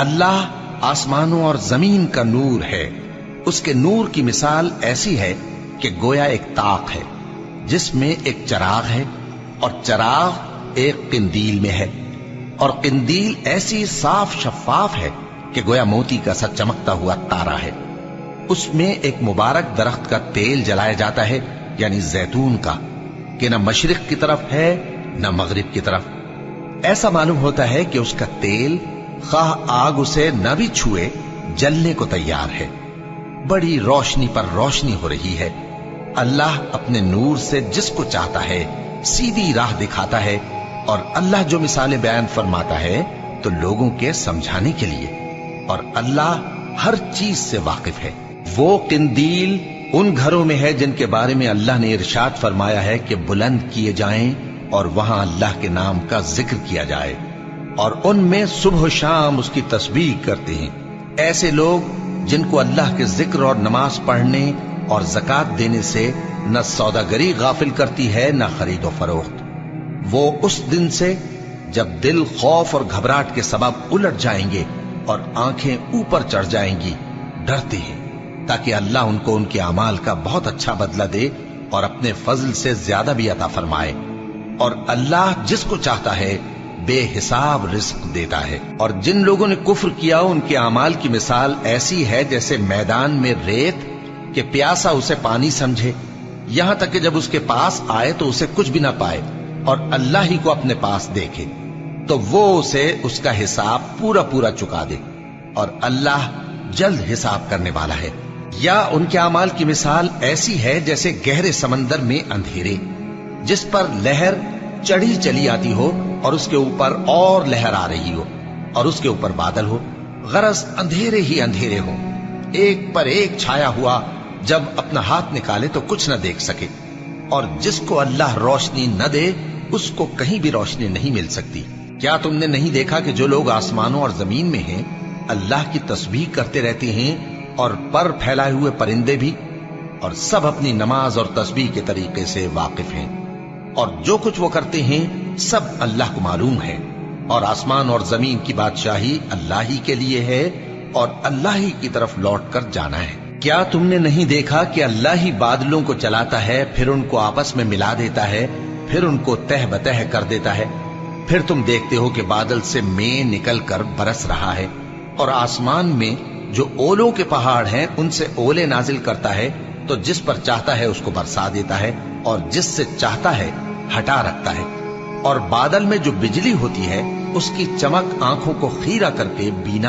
اللہ آسمانوں اور زمین کا نور ہے۔ اس کے نور کی مثال ایسی ہے کہ گویا ایک طاق ہے جس میں ایک چراغ ہے، اور چراغ ایک قندیل میں ہے، اور قندیل ایسی صاف شفاف ہے کہ گویا موتی کا سا چمکتا ہوا تارا ہے۔ اس میں ایک مبارک درخت کا تیل جلایا جاتا ہے، یعنی زیتون کا، کہ نہ مشرق کی طرف ہے نہ مغرب کی طرف۔ ایسا معلوم ہوتا ہے کہ اس کا تیل خواہ آگ اسے نہ بھی چھوئے جلنے کو تیار ہے۔ بڑی روشنی پر روشنی ہو رہی ہے۔ اللہ اپنے نور سے جس کو چاہتا ہے سیدھی راہ دکھاتا ہے، اور اللہ جو مثالیں بیان فرماتا ہے تو لوگوں کے سمجھانے کے لیے، اور اللہ ہر چیز سے واقف ہے۔ وہ قندیل ان گھروں میں ہے جن کے بارے میں اللہ نے ارشاد فرمایا ہے کہ بلند کیے جائیں اور وہاں اللہ کے نام کا ذکر کیا جائے، اور ان میں صبح و شام اس کی تسبیح کرتے ہیں۔ ایسے لوگ جن کو اللہ کے ذکر اور نماز پڑھنے اور زکوٰۃ دینے سے نہ سوداگری غافل کرتی ہے نہ خرید و فروخت۔ وہ اس دن سے جب دل خوف اور گھبراہٹ کے سبب الٹ جائیں گے اور آنکھیں اوپر چڑھ جائیں گی ڈرتے ہیں، تاکہ اللہ ان کو ان کے اعمال کا بہت اچھا بدلہ دے اور اپنے فضل سے زیادہ بھی عطا فرمائے۔ اور اللہ جس کو چاہتا ہے بے حساب رزق دیتا ہے۔ اور جن لوگوں نے کفر کیا ان کے اعمال کی مثال ایسی ہے جیسے میدان میں ریت کہ پیاسا اسے پانی سمجھے، یہاں تک کہ جب اس کے پاس آئے تو اسے کچھ بھی نہ پائے، اور اللہ ہی کو اپنے پاس دیکھے تو وہ اسے اس کا حساب پورا پورا چکا دے، اور اللہ جلد حساب کرنے والا ہے۔ یا ان کے اعمال کی مثال ایسی ہے جیسے گہرے سمندر میں اندھیرے جس پر لہر چڑھی چلی آتی ہو اور اس کے اوپر اور لہر آ رہی ہو، اور اس کے اوپر بادل ہو، غرض اندھیرے ہی اندھیرے ہو، ایک پر ایک چھایا ہوا، جب اپنا ہاتھ نکالے تو کچھ نہ دیکھ سکے۔ اور جس کو اللہ روشنی نہ دے اس کو کہیں بھی روشنی نہیں مل سکتی۔ کیا تم نے نہیں دیکھا کہ جو لوگ آسمانوں اور زمین میں ہیں اللہ کی تسبیح کرتے رہتے ہیں، اور پر پھیلائے ہوئے پرندے بھی، اور سب اپنی نماز اور تسبیح کے طریقے سے واقف ہیں، اور جو کچھ وہ کرتے ہیں سب اللہ کو معلوم ہے، اور آسمان اور زمین کی بادشاہی اللہ ہی کے لیے ہے، اور اللہ ہی کی طرف لوٹ کر جانا ہے۔ کیا تم نے نہیں دیکھا کہ اللہ ہی بادلوں کو چلاتا ہے، پھر ان کو آپس میں ملا دیتا ہے، پھر ان کو تہ بتہ کر دیتا ہے، پھر تم دیکھتے ہو کہ بادل سے مے نکل کر برس رہا ہے، اور آسمان میں جو اولوں کے پہاڑ ہیں ان سے اولے نازل کرتا ہے، تو جس پر چاہتا ہے اس کو برسا دیتا ہے، اور جس سے چاہتا ہے ہٹا رکھتا ہے۔ اور بادل میں جو بجلی ہوتی ہے اس کی چمک آنکھوں کو خیرہ کر کے بینا